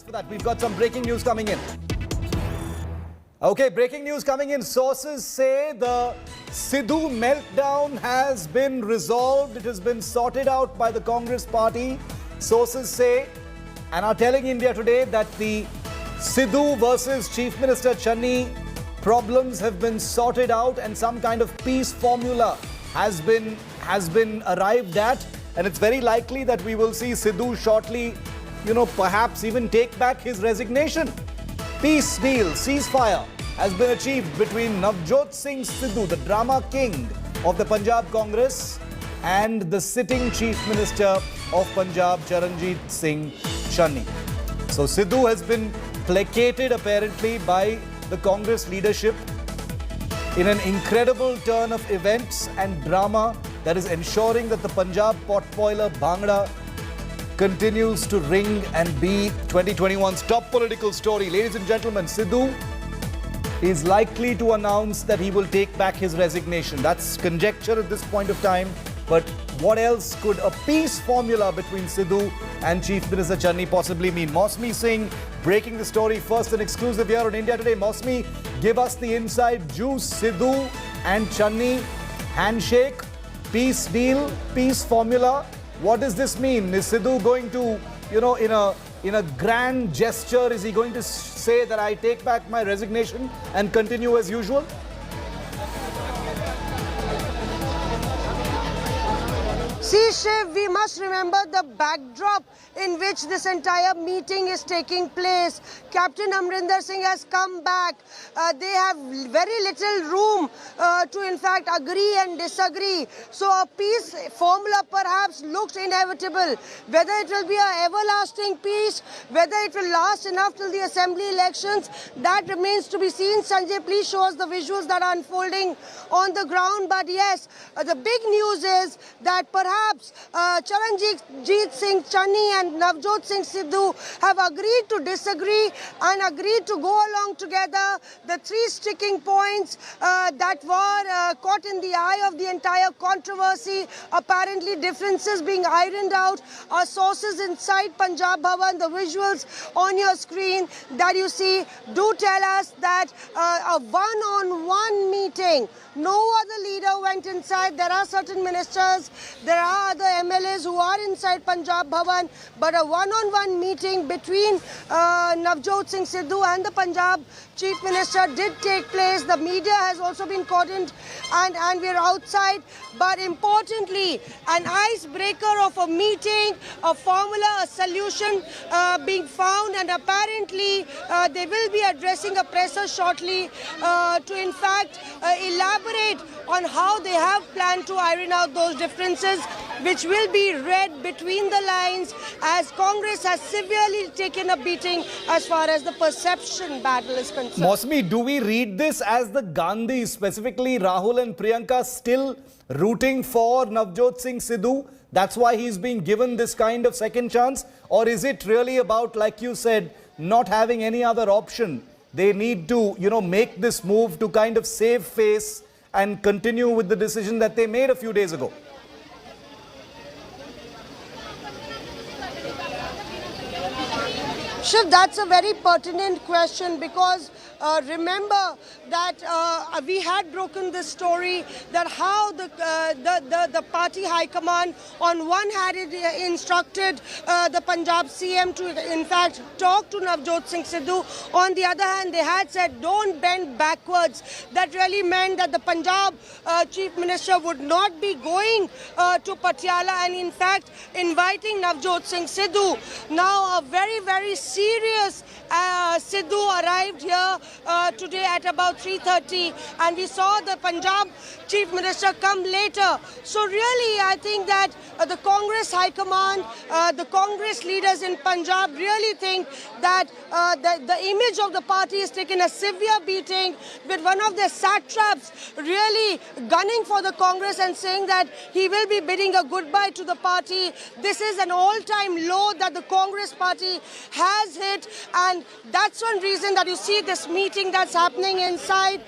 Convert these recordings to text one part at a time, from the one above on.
For that, we've got some breaking news coming in. Okay, breaking news coming in. Sources say the Sidhu meltdown has been resolved. It has been sorted out by the Congress party. Sources say and are telling India Today that the Sidhu versus Chief Minister Channi problems have been sorted out and some kind of peace formula has been arrived at, and it's very likely that we will see Sidhu shortly, perhaps even take back his resignation. Peace deal, ceasefire has been achieved between Navjot Singh Sidhu, the drama king of the Punjab Congress, and the sitting Chief Minister of Punjab, Charanjit Singh Channi. So Sidhu has been placated apparently by the Congress leadership in an incredible turn of events and drama that is ensuring that the Punjab potboiler Bhangra continues to ring and be 2021's top political story. Ladies and gentlemen, Sidhu is likely to announce that he will take back his resignation. That's conjecture at this point of time. But what else could a peace formula between Sidhu and Chief Minister Channi possibly mean? Mosmi Singh breaking the story first and exclusive here on India Today. Mosmi, give us the inside juice. Sidhu and Channi, handshake, peace deal, peace formula. What does this mean? Is Sidhu going to, in a grand gesture, is he going to say that I take back my resignation and continue as usual? See, Shiv, we must remember the backdrop in which this entire meeting is taking place. Captain Amrinder Singh has come back. They have very little room to, in fact, agree and disagree. So a peace formula perhaps looks inevitable. Whether it will be an everlasting peace, whether it will last enough till the assembly elections, that remains to be seen. Sanjay, please show us the visuals that are unfolding on the ground. But yes, the big news is that perhaps Charanjit Singh Channi and Navjot Singh Sidhu have agreed to disagree and agreed to go along together. The three sticking points that were caught in the eye of the entire controversy, apparently differences being ironed out. Our sources inside Punjab Bhavan, the visuals on your screen that you see, do tell us that a one-on-one meeting, no other leader went inside. There are certain ministers, there are other MLAs who are inside Punjab Bhavan, but a one-on-one meeting between Navjot Singh Sidhu and the Punjab Chief Minister did take place. The media has also been cordoned and we're outside. But importantly, an icebreaker of a meeting, a formula, a solution being found, and apparently they will be addressing a presser shortly to in fact elaborate on how they have planned to iron out those differences, which will be read between the lines as Congress has severely taken a beating as far as the perception battle is concerned. Mosmi, do we read this as the Gandhis, specifically Rahul and Priyanka, still rooting for Navjot Singh Sidhu? That's why he's being given this kind of second chance? Or is it really about, like you said, not having any other option? They need to, make this move to kind of save face and continue with the decision that they made a few days ago. Shiv, that's a very pertinent question because remember that we had broken this story that how the party high command on one hand instructed the Punjab CM to in fact talk to Navjot Singh Sidhu. On the other hand, they had said don't bend backwards. That really meant that the Punjab Chief Minister would not be going to Patiala and in fact inviting Navjot Singh Sidhu. Now a very, very serious Sidhu arrived here today at about 3:30 and we saw the Punjab Chief Minister come later. So really I think that the Congress High Command, the Congress leaders in Punjab really think that the image of the party has taken a severe beating with one of their satraps really gunning for the Congress and saying that he will be bidding a goodbye to the party. This is an all-time low that the Congress party has hit, and that's one reason that you see this meeting that's happening inside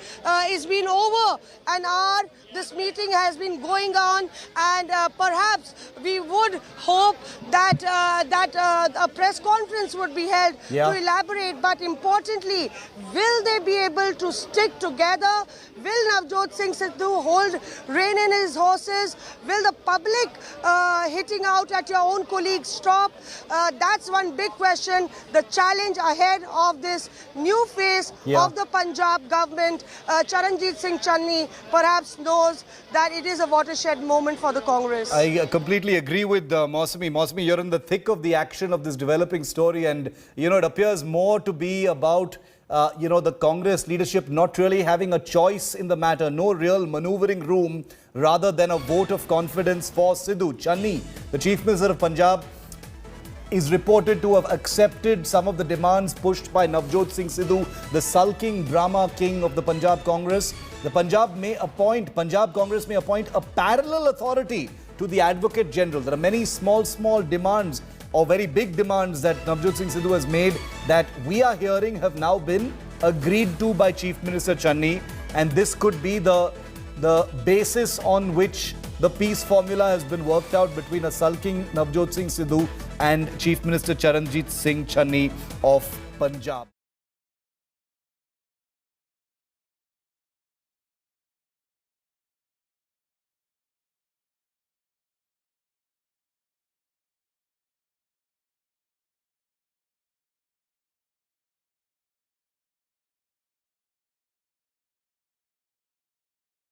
is been over an hour. This meeting has been going on, and perhaps we would hope that a press conference would be held to elaborate. But importantly, will they be able to stick together? Will Navjot Singh Sidhu hold rein in his horses? Will the public hitting out at your own colleagues stop? That's one big question. The challenge ahead of this new phase of the Punjab government. Charanjit Singh Channi perhaps knows that it is a watershed moment for the Congress. I completely agree with Mausami. Mausami, you're in the thick of the action of this developing story, and it appears more to be about the Congress leadership not really having a choice in the matter, no real maneuvering room, rather than a vote of confidence for Sidhu. Channi, the Chief Minister of Punjab, is reported to have accepted some of the demands pushed by Navjot Singh Sidhu, the sulking drama king of the Punjab Congress. The Punjab Congress may appoint a parallel authority to the Advocate General. There are many small demands or very big demands that Navjot Singh Sidhu has made that we are hearing have now been agreed to by Chief Minister Channi, and this could be the basis on which the peace formula has been worked out between a sulking Navjot Singh Sidhu and Chief Minister Charanjit Singh Channi of Punjab.